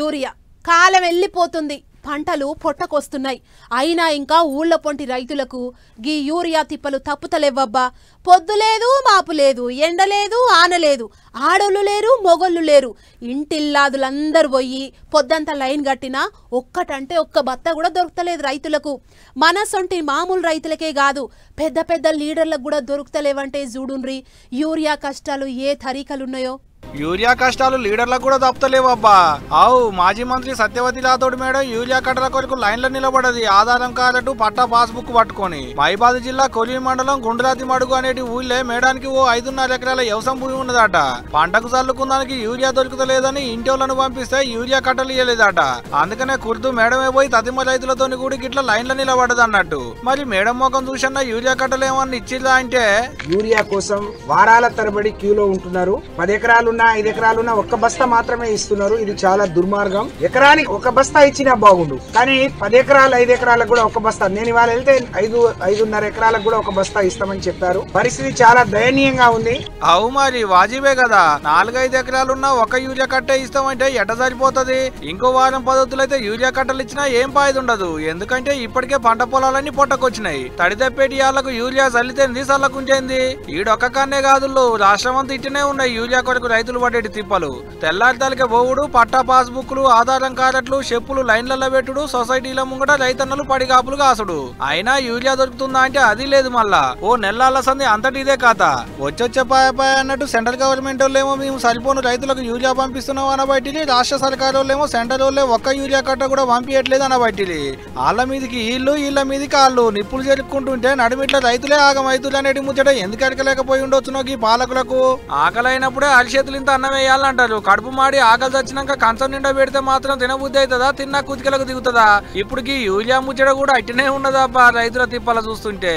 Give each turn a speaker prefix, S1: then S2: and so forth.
S1: Urea కాలం వెళ్ళిపోతుంది, పంటలు పొట్టకొస్తున్నాయి. అయినా ఇంకా ఊళ్ళ పొంటి రైతులకు గీ యూరియా తిప్పలు తప్పుతలేవబ్బా. పొద్దు లేదు, మాపు లేదు, ఎండ లేదు, ఆన లేదు, ఆడోళ్ళు లేరు, మొగోళ్ళు లేరు. ఇంటిల్లాదులందరూ పోయి పొద్దంతా లైన్ కట్టినా ఒక్కటంటే ఒక్క బత్త కూడా దొరుకుతలేదు రైతులకు. మనసొంటి మామూలు రైతులకే కాదు, పెద్ద పెద్ద లీడర్లకు కూడా దొరుకుతలేవంటే చూడుండ్రి యూరియా కష్టాలు ఏ తరీకలున్నాయో.
S2: యూరియా కష్టాలు లీడర్లకు కూడా తప్పలేవబ్బా. ఆవు మాజీ మంత్రి సత్యవతి రాథోడ్ మేడం యూరియా కట్టల కొరకు లైన్లో నిలబడది ఆధారం కార్డు పట్టా పాస్బుక్ పట్టుకొని. మహిబాద్ జిల్లా కొలిమి మండలం గుండ్రాతి మడుగు అనేటి ఊళ్ళే మేడానికి ఓ 5.5 ఎకరాల వ్యవసాయం భూమి ఉన్నదట. పంటకు చల్లుకుందానికి యూరియా దొరుకుతలేదని ఇంటోళ్లను పంపిస్తే యూరియా కట్టలు ఇయ్యలేదట. అందుకనే కుర్దు మేడమే పోయి తదిమ రైతులతో కూడా గిట్ల లైన్లో నిలబడదు అన్నట్టు. మరి మేడం మొఖం చూసన్నా యూరియా కట్టలు ఏమన్నా ఇచ్చిరా అంటే
S3: యూరియా కోసం వారాల తరబడి క్యూలో ఉంటున్నారు. 10 ఎకరాలు 5 ఎకరాలున్నా ఒక్క బస్తా మాత్రమే ఇస్తున్నారు. ఇది చాలా దుర్మార్గం. ఎకరానికి ఒక బస్తా ఇచ్చినా బాగుండు, కానీ 10 ఎకరాలు 5 ఎకరాలకు కూడా ఒక బస్తా. నేను ఇవాళ వెళ్తే 5.5 ఎకరాలకు కూడా ఒక బస్తా ఇస్తామని చెప్పారు. పరిస్థితి చాలా దయనీయంగా ఉంది.
S2: అవు మరి వాజిబే కదా, 4-5 ఎకరాలున్నా ఒక యూరియా కట్టే ఇస్తామంటే ఎట సరిపోతుంది. ఇంకో వారం పద్ధతులైతే యూరియా కట్టలు ఇచ్చినా ఏం పాయిదు ఉండదు. ఎందుకంటే ఇప్పటికే పంట పొలాలన్నీ పొట్టకొచ్చినాయి. తడిదప్పేటి యాళ్లకు యూరియా చల్లితేంది చల్లకుంచేంది. ఈడొక్క కన్నే కాదు, రాష్ట్రం అంతా ఇట్టనే ఉన్నాయి యూరియా కొరకు రైతులు పడేటి తిప్పలు. తెల్లారితలకే పోవుడు, పట్టా పాస్బుక్లు, ఆధారం కార్డులు, చెప్పులు లైన్లలో పెట్టుడు, సొసైటీల ముంగట రైతన్నలు పడిగాపులు కాసుడు. అయినా యూరియా దొరుకుతుందా అంటే అది లేదు. మళ్ళా ఓ నెలల సంది అంతటి ఇదే కథ. వచ్చొచ్చే పాయ అన్నట్టు సెంట్రల్ గవర్నమెంట్ వాళ్ళేమో మేము సరిపోను రైతులకు యూరియా పంపిస్తున్నాం అనబట్టిలి, రాష్ట్ర సర్కారు వాళ్ళేమో సెంట్రల్ వాళ్ళే ఒక్క యూరియా కట్ట కూడా పంపించట్లేదు అనబట్టిలి. వాళ్ళ మీదకి వీళ్ళ మీదకి వాళ్ళు నిప్పులు జరుపుకుంటుంటే నడిమిట్ల రైతులే ఆగమైతులు అనేటి ముచ్చట ఎందుకు ఎడకలేకపోయి ఉండొచ్చునో ఈ పాలకులకు. ఆకలైనప్పుడే అరిచేతులు ఇంత అన్నం వేయాలంటారు. కడుపు మాడి ఆకలి చచ్చినాక కంచం నిండా పెడితే మాత్రం తినబుద్ధి అవుతుందా, తిన్నా కుతికలకు దిగుతుందా? ఇప్పటికి యూరియా ముచ్చట కూడా అట్టినే ఉన్నదబ్బా రైతుల తిప్పల చూస్తుంటే.